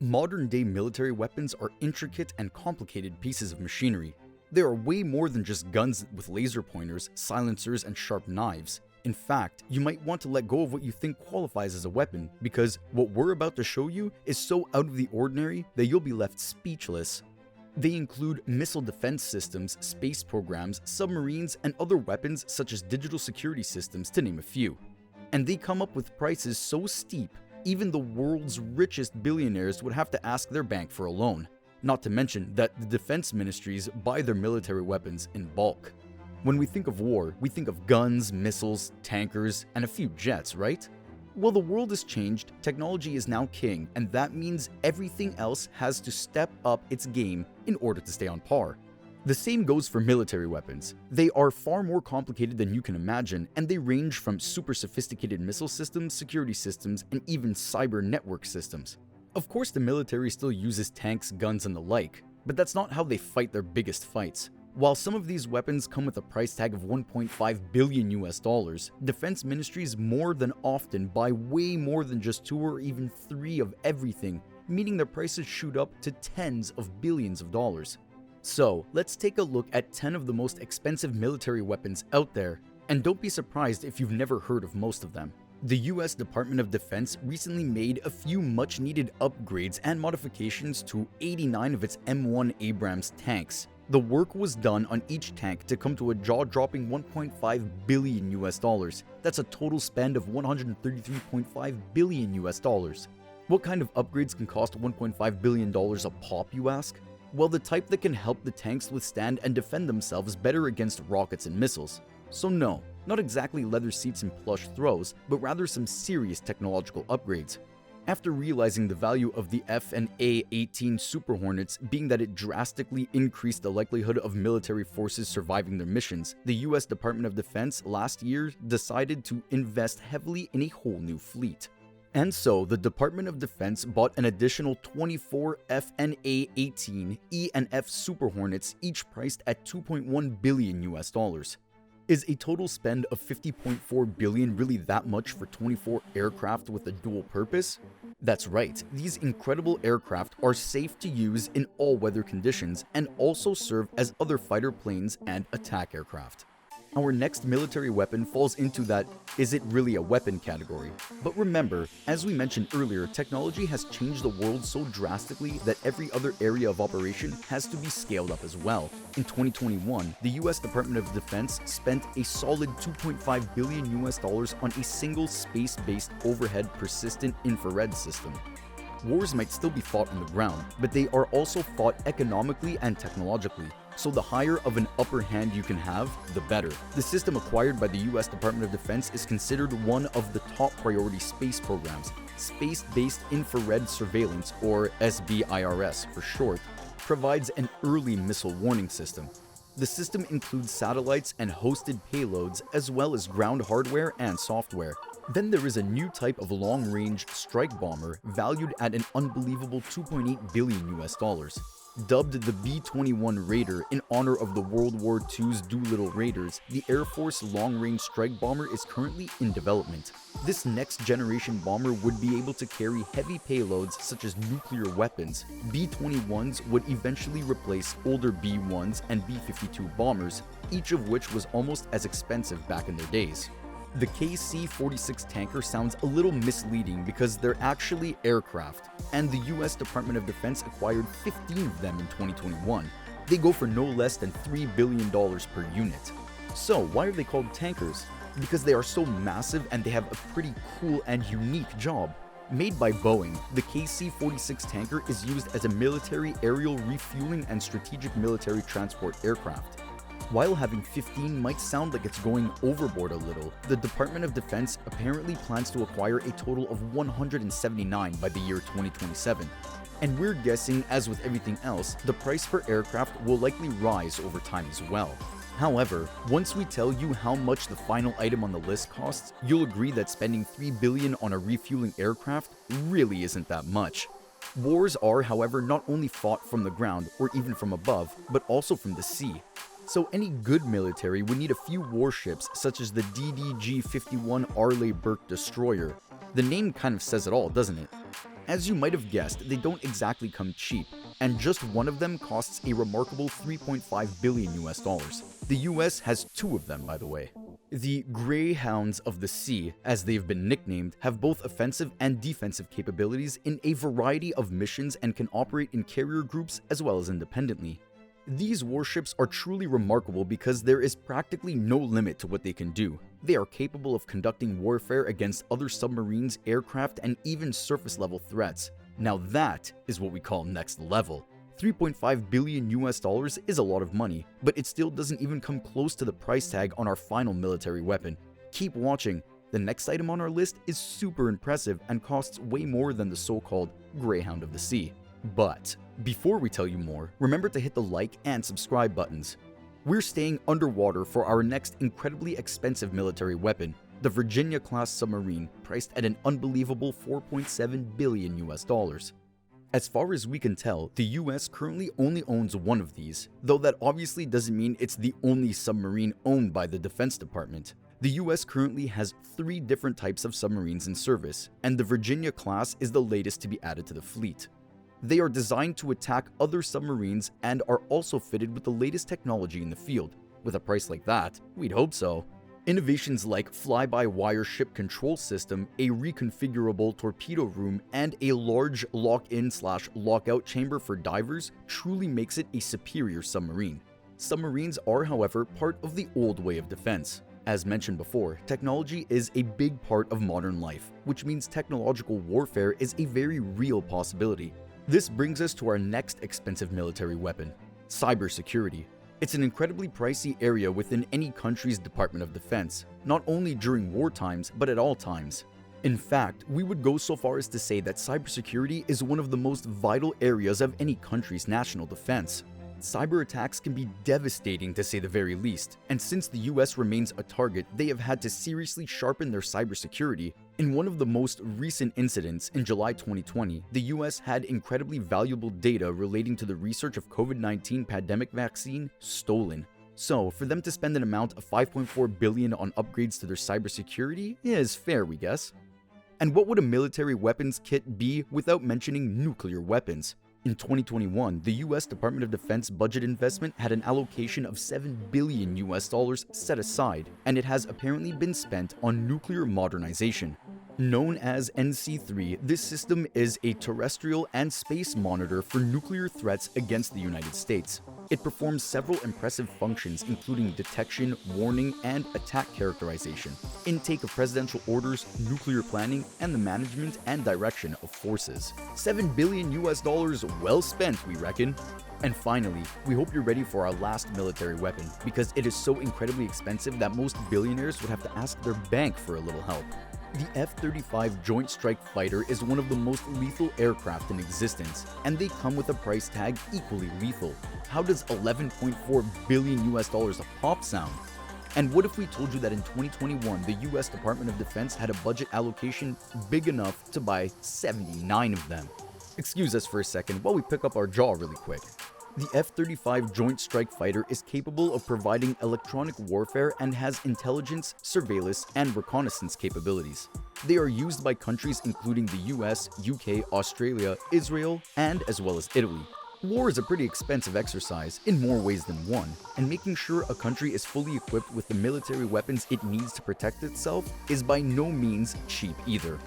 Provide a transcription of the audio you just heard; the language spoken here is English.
Modern-day military weapons are intricate and complicated pieces of machinery. They are way more than just guns with laser pointers, silencers, and sharp knives. In fact, you might want to let go of what you think qualifies as a weapon, because what we're about to show you is so out of the ordinary that you'll be left speechless. They include missile defense systems, space programs, submarines, and other weapons such as digital security systems, to name a few. And they come up with prices so steep, even the world's richest billionaires would have to ask their bank for a loan. Not to mention that the defense ministries buy their military weapons in bulk. When we think of war, we think of guns, missiles, tankers, and a few jets, right? Well, the world has changed, technology is now king, and that means everything else has to step up its game in order to stay on par. The same goes for military weapons. They are far more complicated than you can imagine, and they range from super sophisticated missile systems, security systems, and even cyber network systems. Of course, the military still uses tanks, guns, and the like, but that's not how they fight their biggest fights. While some of these weapons come with a price tag of $1.5 billion, defense ministries more than often buy way more than just 2 or even 3 of everything, meaning their prices shoot up to tens of billions of dollars. So, let's take a look at 10 of the most expensive military weapons out there, and don't be surprised if you've never heard of most of them. The US Department of Defense recently made a few much-needed upgrades and modifications to 89 of its M1 Abrams tanks. The work was done on each tank to come to a jaw-dropping $1.5 billion. That's a total spend of $133.5 billion. What kind of upgrades can cost $1.5 billion a pop, you ask? Well, the type that can help the tanks withstand and defend themselves better against rockets and missiles. So no, not exactly leather seats and plush throws, but rather some serious technological upgrades. After realizing the value of the F/A-18 Super Hornets being that it drastically increased the likelihood of military forces surviving their missions, the US Department of Defense last year decided to invest heavily in a whole new fleet. And so, the Department of Defense bought an additional 24 F/A-18 E and F Super Hornets, each priced at $2.1 billion. Is a total spend of $50.4 billion really that much for 24 aircraft with a dual purpose? That's right, these incredible aircraft are safe to use in all weather conditions and also serve as other fighter planes and attack aircraft. Our next military weapon falls into that "is it really a weapon" category. But remember, as we mentioned earlier, technology has changed the world so drastically that every other area of operation has to be scaled up as well. In 2021, the US Department of Defense spent a solid $2.5 billion on a single space-based overhead persistent infrared system. Wars might still be fought on the ground, but they are also fought economically and technologically. So the higher of an upper hand you can have, the better. The system acquired by the US Department of Defense is considered one of the top priority space programs. Space-Based Infrared Surveillance, or SBIRS for short, provides an early missile warning system. The system includes satellites and hosted payloads, as well as ground hardware and software. Then there is a new type of long-range strike bomber valued at an unbelievable $2.8 billion. Dubbed the B-21 Raider in honor of the World War II's Doolittle Raiders, the Air Force long-range strike bomber is currently in development. This next-generation bomber would be able to carry heavy payloads such as nuclear weapons. B-21s would eventually replace older B-1s and B-52 bombers, each of which was almost as expensive back in their days. The KC-46 tanker sounds a little misleading because they're actually aircraft, and the US Department of Defense acquired 15 of them in 2021. They go for no less than $3 billion per unit. So why are they called tankers? Because they are so massive and they have a pretty cool and unique job. Made by Boeing, the KC-46 tanker is used as a military aerial refueling and strategic military transport aircraft. While having 15 might sound like it's going overboard a little, the Department of Defense apparently plans to acquire a total of 179 by the year 2027. And we're guessing, as with everything else, the price per aircraft will likely rise over time as well. However, once we tell you how much the final item on the list costs, you'll agree that spending $3 billion on a refueling aircraft really isn't that much. Wars are, however, not only fought from the ground or even from above, but also from the sea. So any good military would need a few warships such as the DDG-51 Arleigh Burke destroyer. The name kind of says it all, doesn't it? As you might have guessed, they don't exactly come cheap, and just one of them costs a remarkable 3.5 billion US dollars. The US has two of them, by the way. The Greyhounds of the Sea, as they've been nicknamed, have both offensive and defensive capabilities in a variety of missions and can operate in carrier groups as well as independently. These warships are truly remarkable because there is practically no limit to what they can do. They are capable of conducting warfare against other submarines, aircraft, and even surface-level threats. Now that is what we call next level. 3.5 billion US dollars is a lot of money, but it still doesn't even come close to the price tag on our final military weapon. Keep watching. The next item on our list is super impressive and costs way more than the so-called Greyhound of the Sea. But before we tell you more, remember to hit the like and subscribe buttons. We're staying underwater for our next incredibly expensive military weapon, the Virginia-class submarine, priced at an unbelievable 4.7 billion US dollars. As far as we can tell, the US currently only owns one of these, though that obviously doesn't mean it's the only submarine owned by the Defense Department. The US currently has 3 different types of submarines in service, and the Virginia class is the latest to be added to the fleet. They are designed to attack other submarines and are also fitted with the latest technology in the field. With a price like that, we'd hope so. Innovations like fly-by-wire ship control system, a reconfigurable torpedo room, and a large lock-in/lockout chamber for divers truly makes it a superior submarine. Submarines are, however, part of the old way of defense. As mentioned before, technology is a big part of modern life, which means technological warfare is a very real possibility. This brings us to our next expensive military weapon, cybersecurity. It's an incredibly pricey area within any country's Department of Defense, not only during war times, but at all times. In fact, we would go so far as to say that cybersecurity is one of the most vital areas of any country's national defense. Cyber attacks can be devastating to say the very least, and since the US remains a target, they have had to seriously sharpen their cybersecurity. In one of the most recent incidents, in July 2020, the US had incredibly valuable data relating to the research of COVID-19 pandemic vaccine stolen. So, for them to spend an amount of $5.4 billion on upgrades to their cybersecurity is fair, we guess. And what would a military weapons kit be without mentioning nuclear weapons? In 2021, the US Department of Defense budget investment had an allocation of $7 billion US dollars set aside, and it has apparently been spent on nuclear modernization. Known as NC-3, this system is a terrestrial and space monitor for nuclear threats against the United States. It performs several impressive functions including detection, warning, and attack characterization, intake of presidential orders, nuclear planning, and the management and direction of forces. $7 billion US dollars well spent, we reckon. And finally, we hope you're ready for our last military weapon, because it is so incredibly expensive that most billionaires would have to ask their bank for a little help. The F-35 Joint Strike Fighter is one of the most lethal aircraft in existence, and they come with a price tag equally lethal. How does 11.4 billion US dollars a pop sound? And what if we told you that in 2021, the US Department of Defense had a budget allocation big enough to buy 79 of them? Excuse us for a second while we pick up our jaw really quick. The F-35 Joint Strike Fighter is capable of providing electronic warfare and has intelligence, surveillance, and reconnaissance capabilities. They are used by countries including the US, UK, Australia, Israel, and as well as Italy. War is a pretty expensive exercise in more ways than one, and making sure a country is fully equipped with the military weapons it needs to protect itself is by no means cheap either.